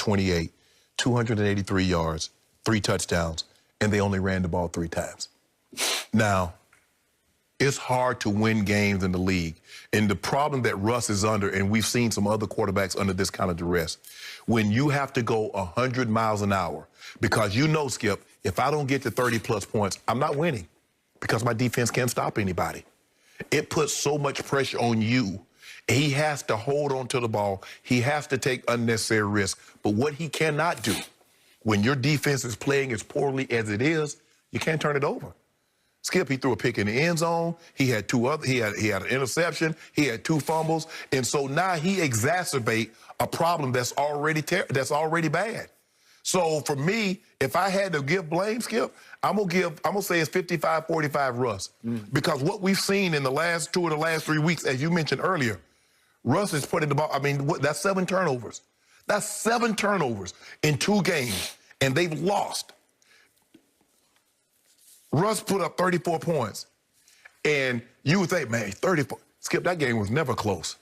28, 283 yards, 3 touchdowns, and they only ran the ball 3 times. Now, it's hard to win games in the league. And the problem that Russ is under, and we've seen some other quarterbacks under this kind of duress, when you have to go 100 miles an hour, because you know, Skip, if I don't get to 30-plus points, I'm not winning because my defense can't stop anybody. It puts so much pressure on you. He has to hold on to the ball. He has to take unnecessary risks. But what he cannot do, when your defense is playing as poorly as it is, you can't turn it over. Skip, he threw a pick in the end zone. He had he had an interception. He had 2 fumbles. And so now he exacerbates a problem that's already bad. So for me, if I had to give blame, Skip, I'm gonna say it's 55-45 Russ. Because what we've seen in the last 2 of the last 3 weeks, as you mentioned earlier, Russ is putting the ball, I mean, that's 7 turnovers. That's 7 turnovers in 2 games, and they've lost. Russ put up 34 points, and you would think, man, 34. Skip, that game was never close.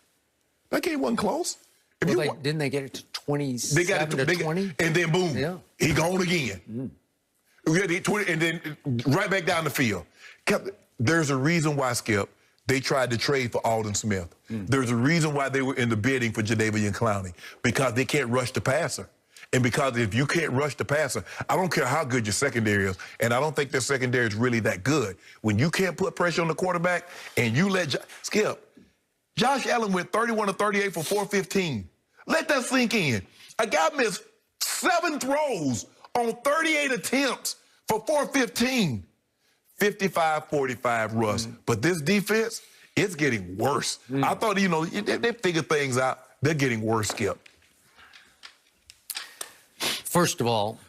That game wasn't close. Didn't they get it to 27 to 20? And then, boom, he gone again. We had 20, and then right back down the field. There's a reason why, Skip, they tried to trade for Aldon Smith. There's a reason why they were in the bidding for Jadeveon Clowney, because they can't rush the passer. And because if you can't rush the passer, I don't care how good your secondary is, and I don't think their secondary is really that good. When you can't put pressure on the quarterback and you let Skip, Josh Allen went 31 of 38 for 415. Let that sink in. A guy missed 7 throws on 38 attempts for 415. 55-45 Russ. But this defense, it's getting worse. I thought, you know, they figured things out. They're getting worse, Skip. First of all,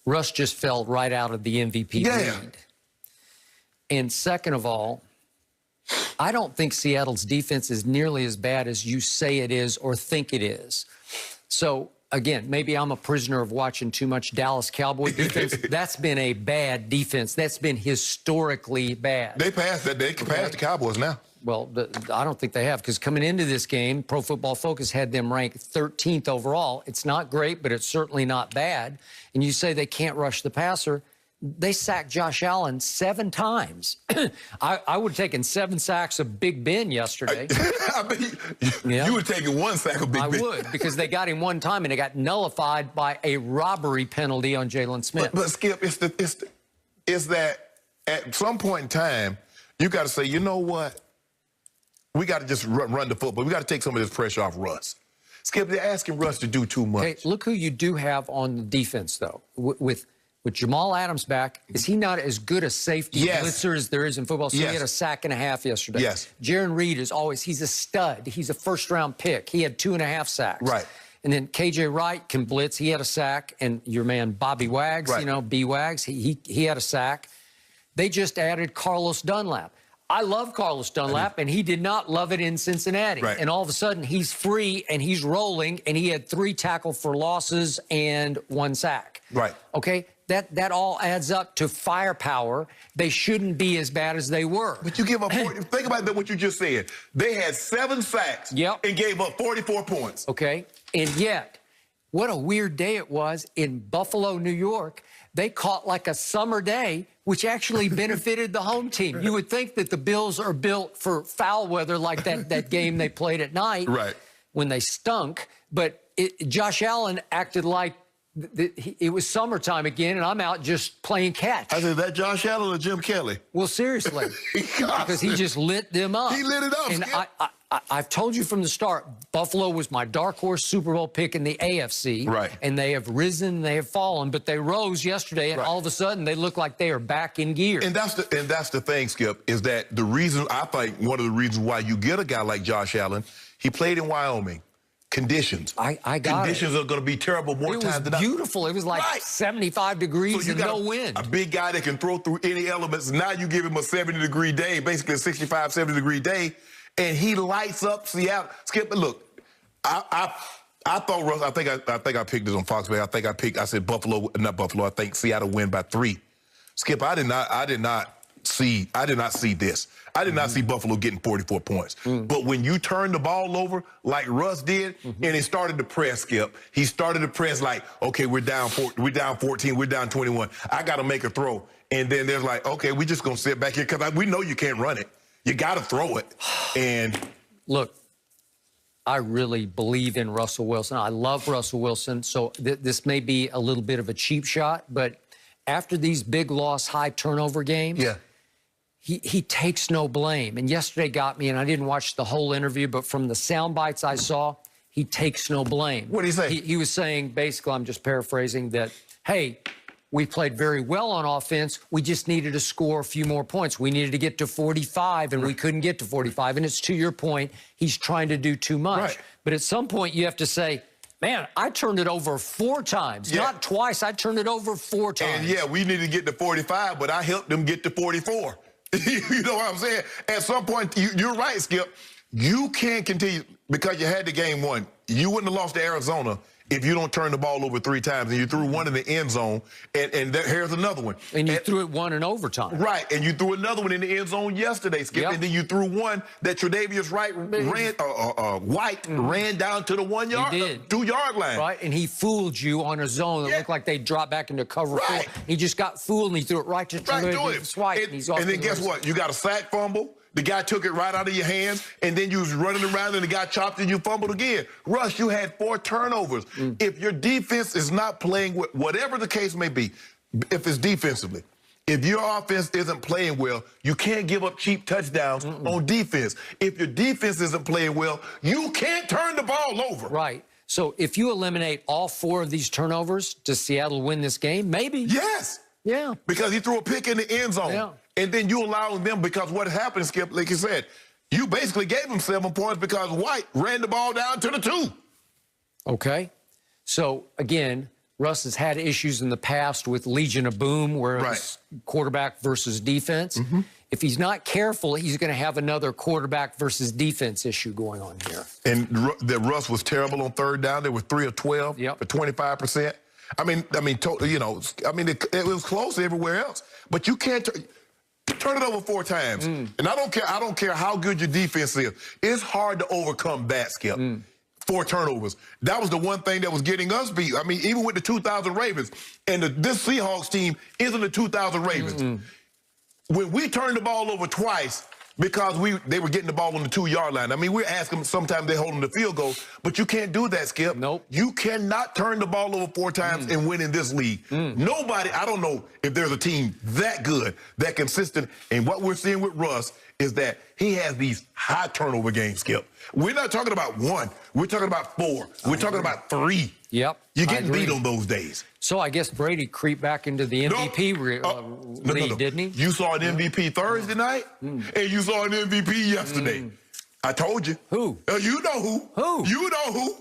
Russ just fell right out of the MVP lead. And second of all, I don't think Seattle's defense is nearly as bad as you say it is or think it is. So, again, maybe I'm a prisoner of watching too much Dallas Cowboy defense. That's been a bad defense. That's been historically bad. They passed that. They can pass the Cowboys now. Well, I don't think they have, because coming into this game, Pro Football Focus had them ranked 13th overall. It's not great, but it's certainly not bad. And you say they can't rush the passer. They sacked Josh Allen 7 times. I would have taken 7 sacks of Big Ben yesterday. I mean, you would have taken 1 sack of Big Ben. I would, because they got him 1 time, and it got nullified by a robbery penalty on Jalen Smith. But Skip, it's that at some point in time, you got to say, you know what? We got to just run the football. We got to take some of this pressure off Russ. Skip, they're asking Russ to do too much. Hey, look who you do have on the defense, though. With Jamal Adams back, is he not as good a safety blitzer as there is in football? So he had a sack and a half yesterday. Jaron Reed is always, he's a stud. He's a first-round pick. He had 2.5 sacks. Right. And then K.J. Wright can blitz. He had a sack. And your man Bobby Wags, you know, B-Wags, he had a sack. They just added Carlos Dunlap. I love Carlos Dunlap, and he did not love it in Cincinnati. And all of a sudden, he's free, and he's rolling, and he had 3 tackle for losses and 1 sack. Okay? That all adds up to firepower. They shouldn't be as bad as they were. But you give up 40. Think about what you just said. They had 7 sacks and gave up 44 points. Okay? And yet, what a weird day it was in Buffalo, New York. They caught like a summer day, which actually benefited the home team. You would think that the Bills are built for foul weather, like that game they played at night when they stunk. But Josh Allen acted like it was summertime again, and I'm out just playing catch. I said, that Josh Allen or Jim Kelly? Well, seriously, because he just lit them up. He lit it up. And I've told you from the start, Buffalo was my dark horse Super Bowl pick in the AFC. And they have risen, they have fallen, but they rose yesterday, and all of a sudden they look like they are back in gear. And that's the thing, Skip, is that the reason, I think one of the reasons why you get a guy like Josh Allen, he played in Wyoming. Conditions. I got Conditions are going to be terrible more times than not. It was beautiful. It was like 75 degrees and no wind. A big guy that can throw through any elements. Now you give him a 70-degree day, basically a 65, 70-degree day, and he lights up Seattle. Skip, look, I thought Russ. I think I picked this on Fox Bay. I said Buffalo, not Buffalo. I think Seattle win by 3. Skip, I did not see this. I did not see Buffalo getting 44 points. But when you turn the ball over like Russ did, and he started to press, Skip, he started to press like, okay, we're down 14, we're down 21. I got to make a throw. And then they're like, okay, we're just going to sit back here because we know you can't run it. You got to throw it. And look, I really believe in Russell Wilson. I love Russell Wilson. So this may be a little bit of a cheap shot, but after these big loss, high turnover games, he takes no blame. And yesterday got me, and I didn't watch the whole interview, but from the sound bites I saw, he takes no blame. What did he say? He was saying, basically, I'm just paraphrasing, that, hey, we played very well on offense. We just needed to score a few more points. We needed to get to 45, and we couldn't get to 45. And it's to your point, he's trying to do too much. Right. But at some point, you have to say, man, I turned it over 4 times. Not twice. I turned it over 4 times. And, yeah, we needed to get to 45, but I helped them get to 44. You know what I'm saying? At some point, you're right, Skip. You can't continue because you had the game won. You wouldn't have lost to Arizona if you don't turn the ball over 3 times, and you threw one in the end zone, and here's another one. And you threw it one in overtime. Right, and you threw another one in the end zone yesterday, Skip, and then you threw one that Tre'Davious White ran down to the 1 yard, 2 yard line. Right, and he fooled you on a zone that looked like they dropped back into cover 4. He just got fooled, and he threw it right to Tre'Davious White. And then guess what? You got a sack fumble. The guy took it right out of your hands, and then you was running around, and the guy chopped, and you fumbled again. Russ, you had 4 turnovers. If your defense is not playing, whatever the case may be, if it's defensively, if your offense isn't playing well, you can't give up cheap touchdowns on defense. If your defense isn't playing well, you can't turn the ball over. Right. So if you eliminate all 4 of these turnovers, does Seattle win this game? Maybe. Yes. Yeah. Because he threw a pick in the end zone. Yeah. And then you allow them, because what happened, Skip, like you said, you basically gave him 7 points because White ran the ball down to the 2. Okay. So, again, Russ has had issues in the past with Legion of Boom, where it's quarterback versus defense. If he's not careful, he's going to have another quarterback versus defense issue going on here. And that Russ was terrible on 3rd down. They were 3 of 12 for 25%. I mean, it was close everywhere else. But you can't turn it over 4 times. And I don't care how good your defense is. It's hard to overcome that, Skip. 4 turnovers. That was the one thing that was getting us beat. I mean, even with the 2000 Ravens, and this Seahawks team isn't the 2000 Ravens. When we turned the ball over twice, because they were getting the ball on the 2 yard line. I mean, we're asking sometimes they hold them to field goal, but you can't do that, Skip. Nope. You cannot turn the ball over 4 times and win in this league. Nobody, I don't know if there's a team that good, that consistent, and what we're seeing with Russ is that he has these high turnover games, Skip. We're not talking about 1. We're talking about 4. We're talking about 3. Yep. You're getting beat on those days. So I guess Brady creeped back into the MVP league, didn't he? You saw an MVP Thursday night, and you saw an MVP yesterday. I told you. Who? You know who. Who? You know who.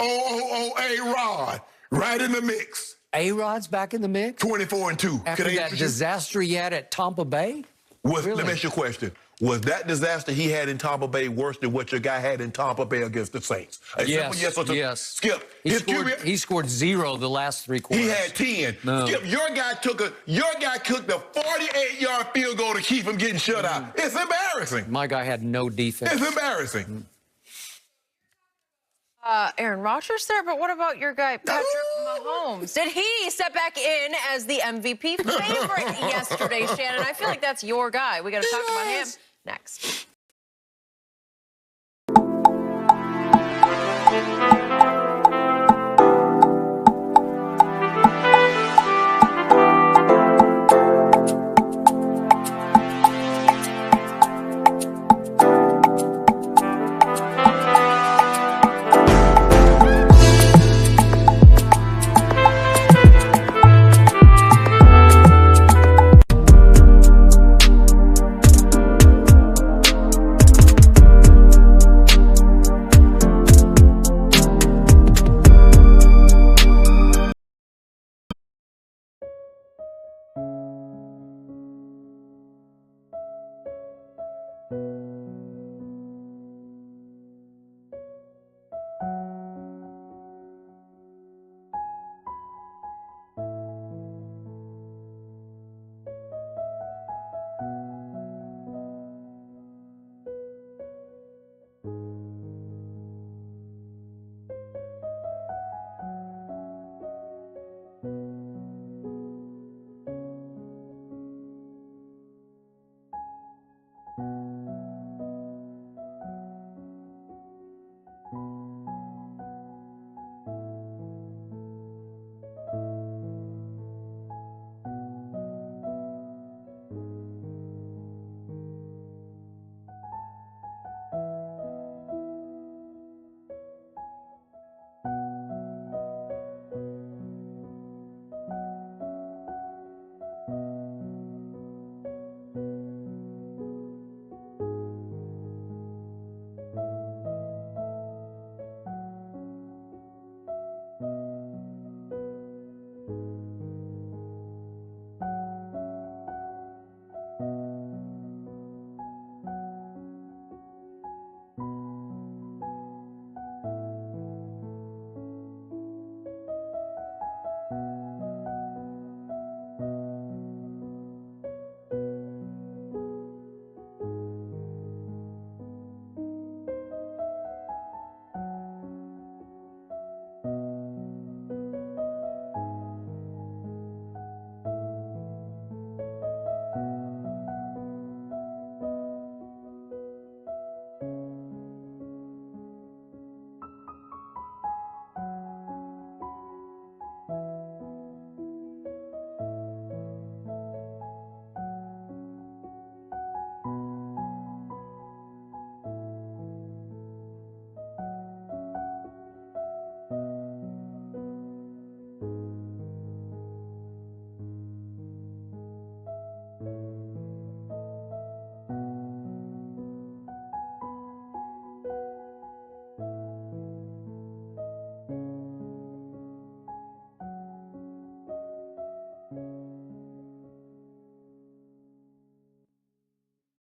A-Rod, right in the mix. A-Rod's back in the mix? 24-2. After that disaster he had at Tampa Bay? Let me ask you a question. Was that disaster he had in Tampa Bay worse than what your guy had in Tampa Bay against the Saints? Yes. Skip. He scored 0 the last 3 quarters. He had 10. No. Skip, your guy cooked a 48-yard field goal to keep him getting shut out. It's embarrassing. My guy had no defense. It's embarrassing. Aaron Rodgers there, but what about your guy, Patrick Mahomes? Did he step back in as the MVP favorite yesterday, Shannon? I feel like that's your guy. We got to talk about him next.